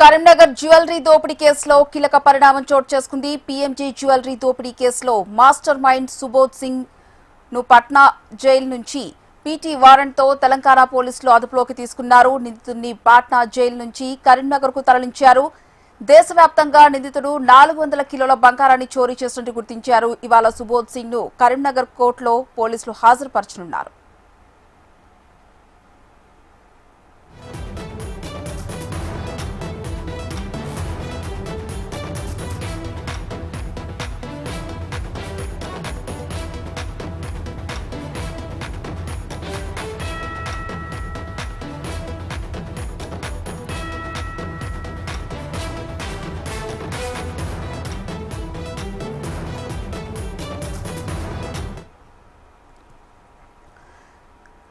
Karimnagar jewellery దోపిడీ కేసులో కీలక పరిణామం చోటు చేసుకుంది. పీఎంజీ జ్యువెలరీ దోపిడీ కేసులో మాస్టర్ మైండ్ సుబోధ్ సింగ్ ను పట్నా జైలు నుంచి పీటీ వారెంట్ తో తెలంగాణ పోలీసులు అదుపులోకి తీసుకున్నారు. నిందితుడిని పాట్నా జైలు నుంచి కరీంనగర్ కు తరలించారు. దేశవ్యాప్తంగా నిందితుడు 400 కిలోల బంగారాన్ని చోరీ చేసినట్టు గుర్తించారు. ఇవాళ సుబోధ్ సింగ్ ను కరీంనగర్ కోర్టులో పోలీసులు హాజరుపరచనున్నారు.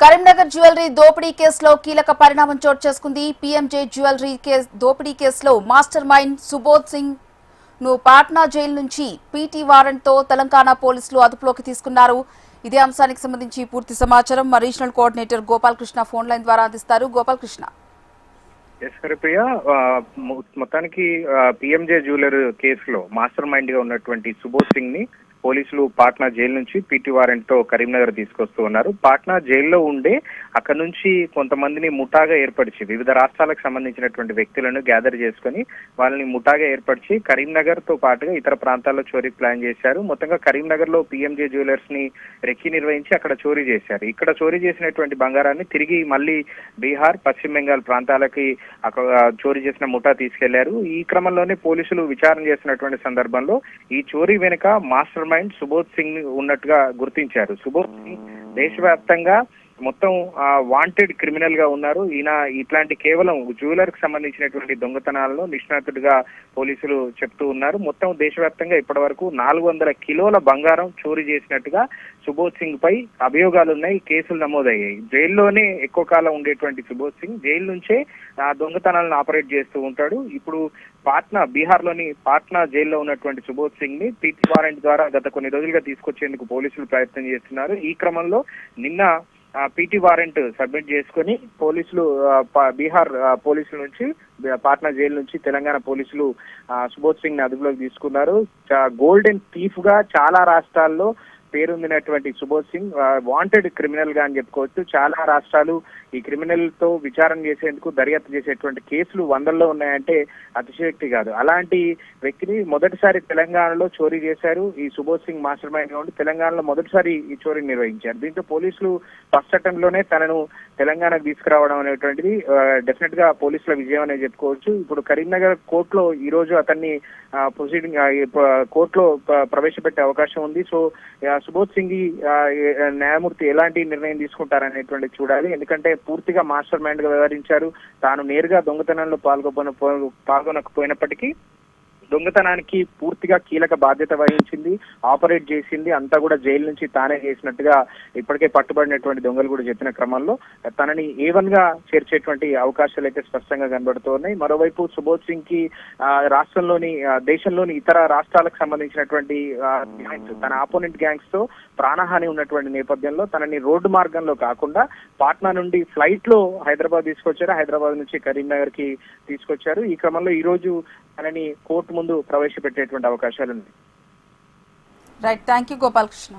కరీంనగర్ జ్యువెలరీ దోపిడీ కేసులో కీలక పరిణామం చోటు చేసుకుంది. పీఎంజే జ్యువెలరీ దోపిడీ కేసులో మాస్టర్ మైండ్ సుబోధ్ సింగ్ ను పాట్నా జైలు నుంచి పీటీ వారెంట్ తో తెలంగాణ పోలీసులు అదుపులోకి తీసుకున్నారు. ఇదే అంశానికి సంబంధించి పూర్తి సమాచారం మా regional coordinator Gopalakrishna phone line ద్వారా అందిస్తారు. గోపాలకృష్ణ. ప్రియ, మొత్తానికి పిఎంజే జ్యువెలరీ కేసులో మాస్టర్ మైండ్ గా ఉన్నటువంటి సుబోధ్ సింగ్ ని పోలీసులు పాట్నా జైలు నుంచి పీటీ వారెంట్ తో కరీంనగర్ తీసుకొస్తూ ఉన్నారు. పాట్నా జైల్లో ఉండే అక్కడ నుంచి కొంతమందిని ముఠాగా ఏర్పరిచి వివిధ రాష్ట్రాలకు సంబంధించినటువంటి వ్యక్తులను గ్యాదర్ చేసుకుని వాళ్ళని ముఠాగా ఏర్పరిచి కరీంనగర్ తో పాటుగా ఇతర ప్రాంతాల్లో చోరీ ప్లాన్ చేశారు. మొత్తంగా కరీంనగర్ లో పిఎంజే జ్యువెలర్స్ ని రెక్కి నిర్వహించి అక్కడ చోరీ చేశారు. ఇక్కడ చోరీ చేసినటువంటి బంగారాన్ని తిరిగి మళ్ళీ బీహార్, పశ్చిమ బెంగాల్ ప్రాంతాలకి అక్కడ చోరీ చేసిన ముఠా తీసుకెళ్లారు. ఈ క్రమంలోనే పోలీసులు విచారణ చేసినటువంటి సందర్భంలో ఈ చోరీ వెనుక మాస్టర్ సుబోధ్ సింగ్ ఉన్నట్టుగా గుర్తించారు. సుబోధ్ సింగ్ దేశవ్యాప్తంగా మొత్తం వాంటెడ్ క్రిమినల్ గా ఉన్నారు. ఈయన ఇట్లాంటి కేవలం జ్యువెలర్ కి సంబంధించినటువంటి దొంగతనాలను నిష్ణాతుడిగా పోలీసులు చెప్తూ ఉన్నారు. మొత్తం దేశవ్యాప్తంగా ఇప్పటి వరకు 400 కిలోల బంగారం చోరీ చేసినట్టుగా సుబోధ్ సింగ్ పై అభియోగాలున్నాయి, కేసులు నమోదయ్యాయి. జైల్లోనే ఎక్కువ కాలం ఉండేటువంటి సుబోధ్ సింగ్ జైలు నుంచే దొంగతనాలను ఆపరేట్ చేస్తూ ఉంటాడు. ఇప్పుడు పాట్నా, బీహార్ లోని పాట్నా జైల్లో ఉన్నటువంటి సుబోధ్ సింగ్ ని పీటీ వారెంట్ ద్వారా గత కొన్ని రోజులుగా తీసుకొచ్చేందుకు పోలీసులు ప్రయత్నం చేస్తున్నారు. ఈ క్రమంలో నిన్న పీటీ వారెంట్ సబ్మిట్ చేసుకుని పోలీసులు బీహార్ పోలీసుల నుంచి పాట్నా జైలు నుంచి తెలంగాణ పోలీసులు సుబోధ్ సింగ్ ని అదుపులోకి తీసుకున్నారు. గోల్డెన్ థీఫ్ గా చాలా రాష్ట్రాల్లో పేరొందినటువంటి సుబోధ్ సింగ్ వాంటెడ్ క్రిమినల్ గా అని చెప్పుకోవచ్చు. చాలా రాష్ట్రాలు ఈ క్రిమినల్ తో విచారణ చేసేందుకు దర్యాప్తు చేసేటువంటి కేసులు 100లో ఉన్నాయంటే అతిశయోక్తి కాదు. అలాంటి వ్యక్తిని మొదటిసారి తెలంగాణలో చోరీ చేశారు. ఈ సుబోధ్ సింగ్ మాస్టర్ మైండ్ గా ఉండి తెలంగాణలో మొదటిసారి ఈ చోరీ నిర్వహించారు. దీంతో పోలీసులు ఫస్ట్ అటెంప్ట్ లోనే తనను తెలంగాణకు తీసుకురావడం అనేటువంటిది డెఫినెట్ గా పోలీసుల విజయం అనే చెప్పుకోవచ్చు. ఇప్పుడు కరీంనగర్ కోర్టులో ఈ రోజు అతన్ని ప్రొసీడింగ్ కోర్టులో ప్రవేశపెట్టే అవకాశం ఉంది. సో సుబోధ్ సింగ్ న్యాయమూర్తి ఎలాంటి నిర్ణయం తీసుకుంటారనేటువంటి చూడాలి. ఎందుకంటే పూర్తిగా మాస్టర్ మైండ్ గా వ్యవహరించారు. తాను నేరుగా దొంగతనంలో పాల్గొనకపోయినప్పటికీ దొంగతనానికి పూర్తిగా కీలక బాధ్యత వహించింది, ఆపరేట్ చేసింది, అంతా కూడా జైలు నుంచి తానే చేసినట్టుగా ఇప్పటికే పట్టుబడినటువంటి దొంగలు కూడా చెప్పిన క్రమంలో తనని A1 గా చేర్చేటువంటి అవకాశాలు అయితే స్పష్టంగా కనబడుతున్నాయి. మరోవైపు సుబోధ్ సింగ్ కి రాష్ట్రంలోని దేశంలోని ఇతర రాష్ట్రాలకు సంబంధించినటువంటి తన ఆపోనెంట్ గ్యాంగ్స్ తో ప్రాణహాని ఉన్నటువంటి నేపథ్యంలో తనని రోడ్డు మార్గంలో కాకుండా పాట్నా నుండి ఫ్లైట్ లో హైదరాబాద్ తీసుకొచ్చారు. హైదరాబాద్ నుంచి కరీంనగర్ కి తీసుకొచ్చారు. ఈ క్రమంలో ఈ రోజు తనని కోర్టు ముందు ప్రవేశపెట్టేటువంటి అవకాశాలు ఉన్నాయి. Right, thank you Gopalakrishna.